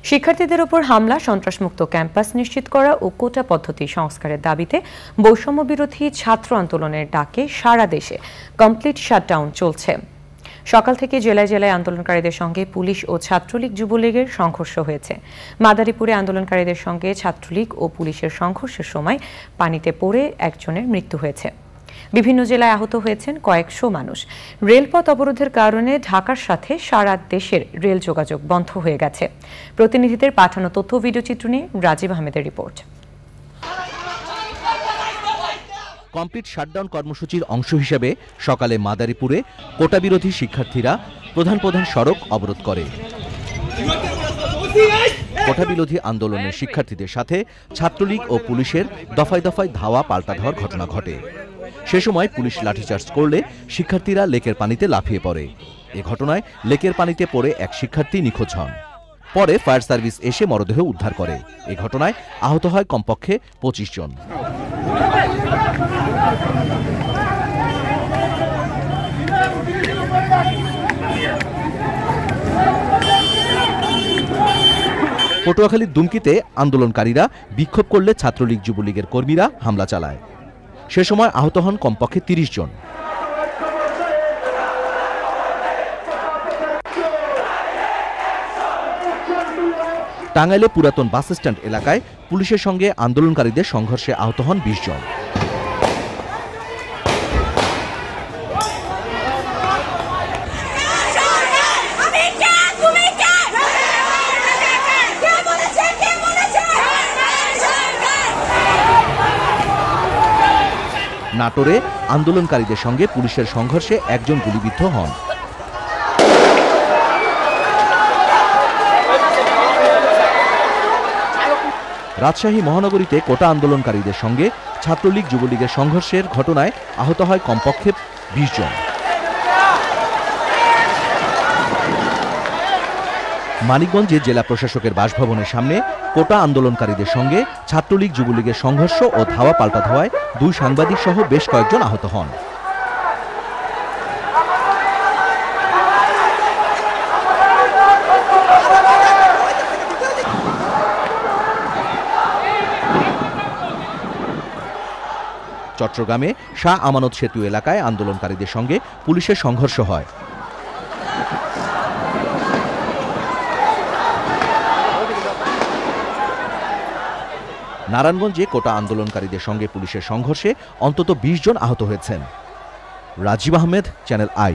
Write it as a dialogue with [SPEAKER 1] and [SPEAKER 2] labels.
[SPEAKER 1] শিক্ষার্থীদের উপর হামলা, সন্ত্রাসমুক্ত ক্যাম্পাস নিশ্চিত করা ও কোটা পদ্ধতি সংস্কারের দাবিতে বৈষম্য বিরোধী ছাত্র আন্দোলনের ডাকে সারা দেশে কমপ্লিট শাটডাউন চলছে। সকাল থেকে জেলায় জেলায় আন্দোলনকারীদের সঙ্গে পুলিশ ও ছাত্রলীগ যুবলীগের সংঘর্ষ হয়েছে। মাদারীপুরে আন্দোলনকারীদের সঙ্গে ছাত্রলীগ ও পুলিশের সংঘর্ষের সময় পানিতে পড়ে একজনের মৃত্যু হয়েছে। বিভিন্ন জেলায় আহত হয়েছেন কয়েকশো মানুষ। রেলপথ অবরোধের কারণে ঢাকার সাথে সারা দেশের রেল যোগাযোগ বন্ধ হয়ে গেছে। প্রতিনিধিদের পাঠানো তথ্য ভিডিওচিত্র নিয়ে রাজীব আহমেদের রিপোর্ট।
[SPEAKER 2] কমপ্লিট শাটডাউন কর্মসূচির অংশ হিসেবে সকালে মাদারীপুরে কোটা বিরোধী শিক্ষার্থীরা প্রধান প্রধান সড়ক অবরোধ করে। কোটা বিরোধী আন্দোলনের শিক্ষার্থীদের সাথে ছাত্রলীগ ও পুলিশের দফায় দফায় ধাওয়া পাল্টা ধাওয়ার ঘটনা ঘটে। সে সময় পুলিশ লাঠিচার্জ করলে শিক্ষার্থীরা লেকের পানিতে লাফিয়ে পড়ে। এ ঘটনায় লেকের পানিতে পড়ে এক শিক্ষার্থী নিখোঁজ হন। পরে ফায়ার সার্ভিস এসে মরদেহ উদ্ধার করে। এ ঘটনায় আহত হয় কমপক্ষে ২৫ জন। পটুয়াখালীর দুমকিতে আন্দোলনকারীরা বিক্ষোভ করলে ছাত্রলীগ যুবলীগের কর্মীরা হামলা চালায়। সে সময় আহত হন কমপক্ষে ৩০ জন। টাঙ্গাইলে পুরাতন বাস স্ট্যান্ড এলাকায় পুলিশের সঙ্গে আন্দোলনকারীদের সংঘর্ষে আহত হন ২০ জন। নাটোরে আন্দোলনকারীদের সঙ্গে পুলিশের সংঘর্ষে একজন গুলিবিদ্ধ হন। রাজশাহী মহানগরীতে কোটা আন্দোলনকারীদের সঙ্গে ছাত্রলীগ যুবলীগের সংঘর্ষের ঘটনায় আহত হয় কমপক্ষে ২০ জন। মানিকগঞ্জে জেলা প্রশাসকের বাসভবনের সামনে কোটা আন্দোলনকারীদের সঙ্গে ছাত্রলীগ যুবলীগের সংঘর্ষ ও ধাওয়া পাল্টা ধাওয়ায় ২ সাংবাদিক সহ বেশ কয়েকজন আহত হন। চট্টগ্রামে শাহ আমানত সেতু এলাকায় আন্দোলনকারীদের সঙ্গে পুলিশের সংঘর্ষ হয়। নারায়ণগঞ্জে কোটা আন্দোলনকারীদের সঙ্গে পুলিশের সংঘর্ষে অন্তত ২০ জন আহত হয়েছেন। Rajib Ahmed, channel I.